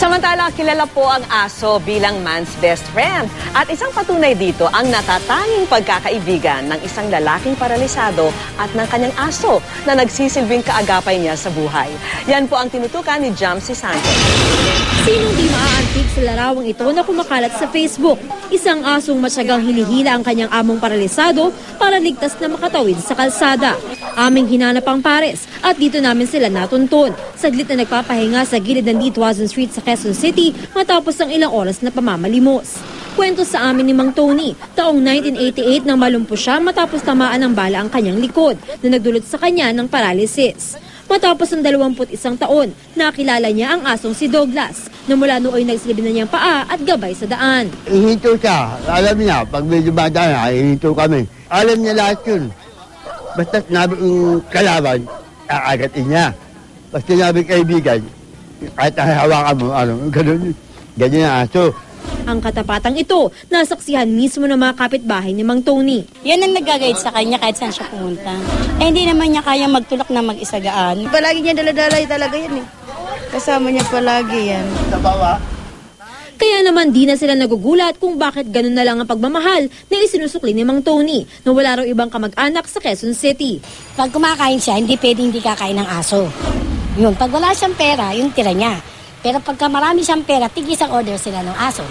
Samantala, kilala po ang aso bilang man's best friend. At isang patunay dito ang natatanging pagkakaibigan ng isang lalaking paralisado at ng kanyang aso na nagsisilbing kaagapay niya sa buhay. Yan po ang tinutukan ni Jamsi Santos. Sinong di maaantig sa larawang ito na kumakalat sa Facebook? Isang asong matyagang hinihila ang kanyang among paralisado para ligtas na makatawid sa kalsada. Aming hinanap ang pares at dito namin sila natuntun. Saglit na nagpapahinga sa gilid ng Ditwazon Street sa Quezon City matapos ang ilang oras na pamamalimos. Kwento sa amin ni Mang Tony, taong 1988 nang malumpo siya matapos tamaan ng bala ang kanyang likod na nagdulot sa kanya ng paralysis. Matapos ng 21 taon, nakilala niya ang asong si Douglas na mula nooy nagsilbi na niyang paa at gabay sa daan. Ihinto siya. Alam niya, pag medyo bata na, ihinto kami. Alam niya lahat yun. Basta sinabi yung kalaban, aagatin niya. Basta sinabi kaibigan, kahit hawakan mo, ganun ang aso. Ang katapatang ito, nasaksihan mismo ng mga kapitbahay ni Mang Tony. Yan ang nag-guide sa kanya kahit saan siya pumunta. Hindi naman niya kayang magtulak na mag-isagaan. Palagi niya daladalay talaga yan eh. Kasama niya palagi yan. Kaya naman di na sila nagugulat kung bakit ganun na lang ang pagmamahal na isinusukli ni Mang Tony na wala raw ibang kamag-anak sa Quezon City. Pag kumakain siya, hindi pwedeng hindi kakain ng aso. Yun, pag wala siyang pera, yung tira niya. Pero pagka marami siyang pera, tigis ang order sila ng aso.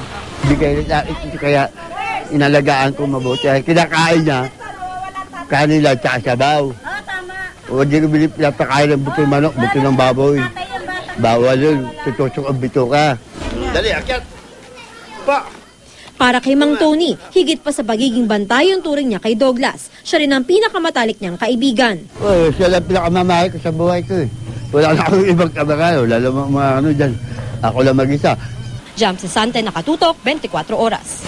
Hindi kaya inalagaan ko mabuti. Kinakain niya, kanila at sabaw. O hindi ko pinapakain ng buto ng manok, buto ng baboy. Bawal yun, tutusok ang bito ka. Dali, akyat! Pa! Para kay Mang Tony, higit pa sa pagiging bantay yung turing niya kay Douglas. Siya rin ang pinakamatalik niyang kaibigan. Siya lang pinakamamahal ko sa buhay ko eh. Wala na akong ibang kamagano, lalo mga dyan. Ako lang mag-isa. Jamsi Sante, nakatutok, 24 oras.